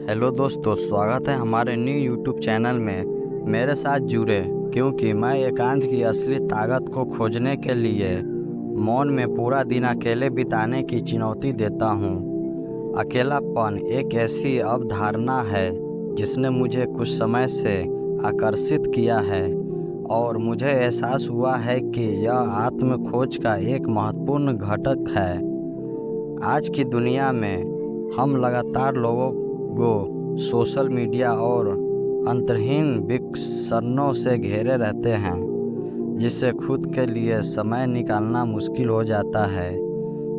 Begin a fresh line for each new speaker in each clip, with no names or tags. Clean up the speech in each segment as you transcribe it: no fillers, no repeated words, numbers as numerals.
Hello दोस्तों, स्वागत है हमारे न्यू यूट्यूब चैनल में। मेरे साथ जुड़े क्योंकि मैं एकांत की असली ताकत को खोजने के लिए मौन में पूरा दिन अकेले बिताने की चुनौती देता हूँ। अकेलापन एक ऐसी अवधारणा है जिसने मुझे कुछ समय से आकर्षित किया है और मुझे एहसास हुआ है कि यह आत्म खोज का एक महत्वपूर्ण घटक है। आज की दुनिया में हम लगातार लोगों को सोशल मीडिया और अंतहीन विकर्षणों से घेरे रहते हैं, जिससे खुद के लिए समय निकालना मुश्किल हो जाता है।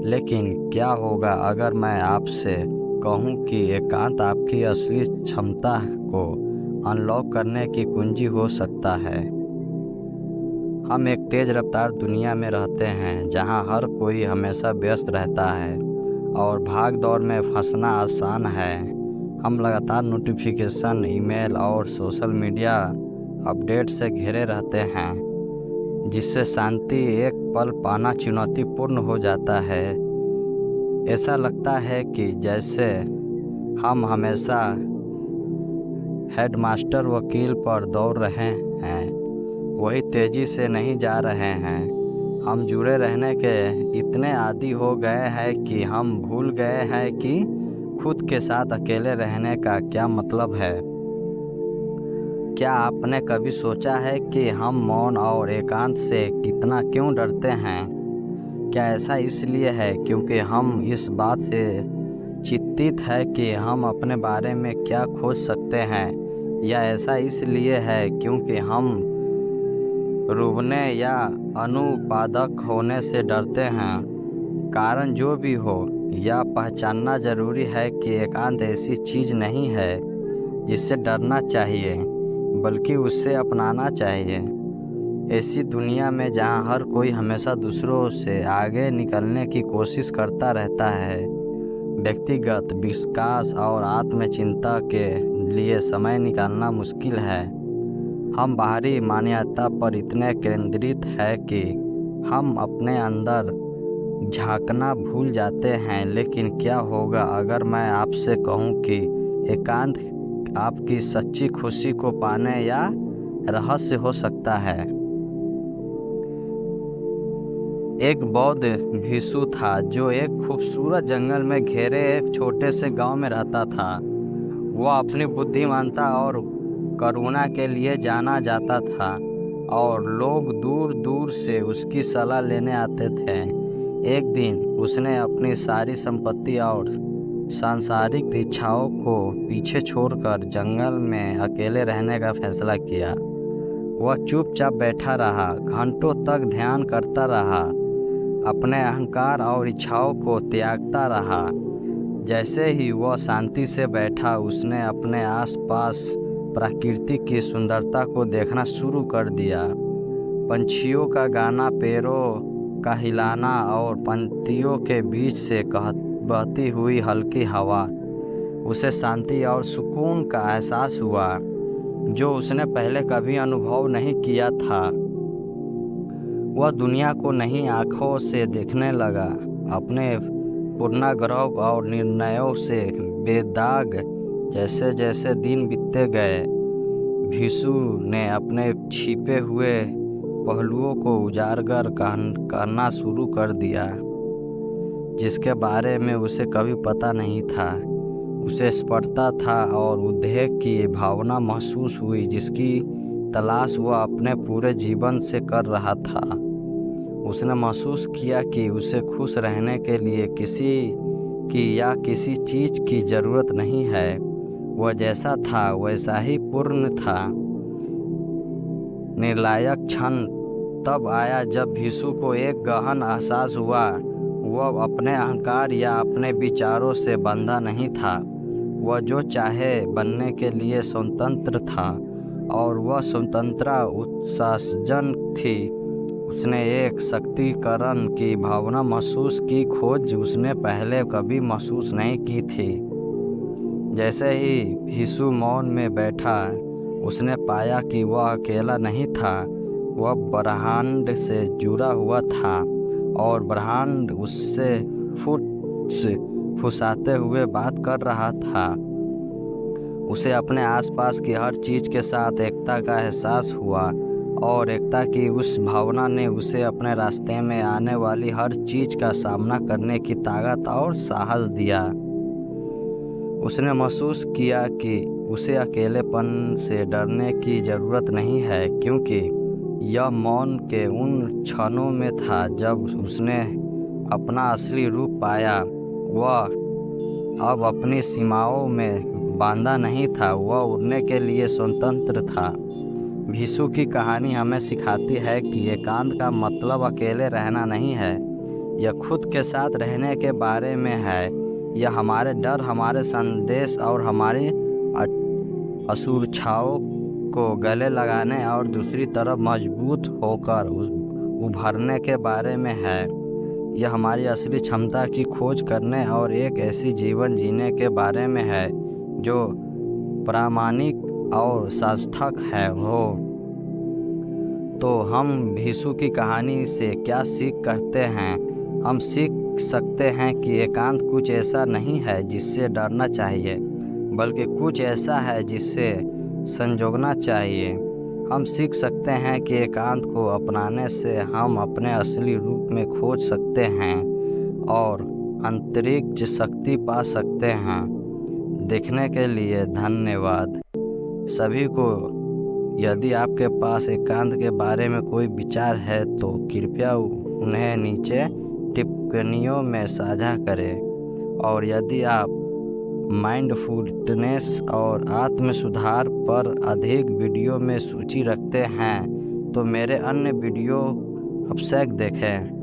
लेकिन क्या होगा अगर मैं आपसे कहूं कि एकांत आपकी असली क्षमता को अनलॉक करने की कुंजी हो सकता है। हम एक तेज़ रफ्तार दुनिया में रहते हैं जहां हर कोई हमेशा व्यस्त रहता है और भाग दौड़ में फंसना आसान है। हम लगातार नोटिफिकेशन, ईमेल और सोशल मीडिया अपडेट से घिरे रहते हैं, जिससे शांति एक पल पाना चुनौतीपूर्ण हो जाता है। ऐसा लगता है कि जैसे हम हमेशा हेडमास्टर वकील पर दौड़ रहे हैं, वही तेज़ी से नहीं जा रहे हैं। हम जुड़े रहने के इतने आदी हो गए हैं कि हम भूल गए हैं कि खुद के साथ अकेले रहने का क्या मतलब है। क्या आपने कभी सोचा है कि हम मौन और एकांत से कितना क्यों डरते हैं? क्या ऐसा इसलिए है क्योंकि हम इस बात से चिंतित है कि हम अपने बारे में क्या खोज सकते हैं, या ऐसा इसलिए है क्योंकि हम रुकने या अनुत्पादक होने से डरते हैं? कारण जो भी हो, यह पहचानना ज़रूरी है कि एकांत ऐसी चीज़ नहीं है जिससे डरना चाहिए, बल्कि उससे अपनाना चाहिए। ऐसी दुनिया में जहां हर कोई हमेशा दूसरों से आगे निकलने की कोशिश करता रहता है, व्यक्तिगत विकास और आत्मचिंता के लिए समय निकालना मुश्किल है। हम बाहरी मान्यता पर इतने केंद्रित हैं कि हम अपने अंदर झांकना भूल जाते हैं। लेकिन क्या होगा अगर मैं आपसे कहूं कि एकांत आपकी सच्ची खुशी को पाने या रहस्य हो सकता है? एक बौद्ध भिक्षु था जो एक खूबसूरत जंगल में घिरे एक छोटे से गांव में रहता था। वह अपनी बुद्धिमानता और करुणा के लिए जाना जाता था और लोग दूर दूर से उसकी सलाह लेने आते थे। एक दिन उसने अपनी सारी संपत्ति और सांसारिक इच्छाओं को पीछे छोड़कर जंगल में अकेले रहने का फैसला किया। वह चुपचाप बैठा रहा, घंटों तक ध्यान करता रहा, अपने अहंकार और इच्छाओं को त्यागता रहा। जैसे ही वह शांति से बैठा, उसने अपने आसपास प्रकृति की सुंदरता को देखना शुरू कर दिया। पंछियों का गाना, पेड़ों का हिलाना और पंक्तियों के बीच से बहती हुई हल्की हवा। उसे शांति और सुकून का एहसास हुआ जो उसने पहले कभी अनुभव नहीं किया था। वह दुनिया को नई आँखों से देखने लगा, अपने पूर्वाग्रह और निर्णयों से बेदाग। जैसे जैसे दिन बीतते गए, भिक्षु ने अपने छिपे हुए पहलुओं को उजागर करना शुरू कर दिया, जिसके बारे में उसे कभी पता नहीं था। उसे स्पर्शता था और उद्वेग की भावना महसूस हुई, जिसकी तलाश वह अपने पूरे जीवन से कर रहा था। उसने महसूस किया कि उसे खुश रहने के लिए किसी की या किसी चीज़ की ज़रूरत नहीं है। वह जैसा था वैसा ही पूर्ण था। निर्णायक क्षण तब आया जब भिक्षु को एक गहन एहसास हुआ। वह अपने अहंकार या अपने विचारों से बंधा नहीं था। वह जो चाहे बनने के लिए स्वतंत्र था, और वह स्वतंत्रता उत्सर्जन थी। उसने एक शक्तिकरण की भावना महसूस की, खोज उसने पहले कभी महसूस नहीं की थी। जैसे ही भिक्षु मौन में बैठा, उसने पाया कि वह अकेला नहीं था। वह ब्रह्मांड से जुड़ा हुआ था और ब्रह्मांड उससे फुसफुसाते हुए बात कर रहा था। उसे अपने आसपास की हर चीज़ के साथ एकता का एहसास हुआ और एकता की उस भावना ने उसे अपने रास्ते में आने वाली हर चीज़ का सामना करने की ताकत और साहस दिया। उसने महसूस किया कि उसे अकेलेपन से डरने की ज़रूरत नहीं है, क्योंकि यह मौन के उन क्षणों में था जब उसने अपना असली रूप पाया। वह अब अपनी सीमाओं में बांधा नहीं था, वह उड़ने के लिए स्वतंत्र था। भीषु की कहानी हमें सिखाती है कि एकांत का मतलब अकेले रहना नहीं है, यह खुद के साथ रहने के बारे में है। यह हमारे डर, हमारे संदेश और हमारी असुरक्षाओं को गले लगाने और दूसरी तरफ मजबूत होकर उभरने के बारे में है। यह हमारी असली क्षमता की खोज करने और एक ऐसी जीवन जीने के बारे में है जो प्रामाणिक और सार्थक है हो। तो हम भीषु की कहानी से क्या सीख करते हैं? हम सीख सकते हैं कि एकांत कुछ ऐसा नहीं है जिससे डरना चाहिए, बल्कि कुछ ऐसा है जिससे संजोगना चाहिए। हम सीख सकते हैं कि एकांत को अपनाने से हम अपने असली रूप में खोज सकते हैं और अंतरिक्ष शक्ति पा सकते हैं। देखने के लिए धन्यवाद सभी को। यदि आपके पास एकांत के बारे में कोई विचार है तो कृपया उन्हें नीचे टिप्पणियों में साझा करें। और यदि आप माइंडफुलनेस और आत्म सुधार पर अधिक वीडियो में रुचि रखते हैं तो मेरे अन्य वीडियो अवश्य देखें।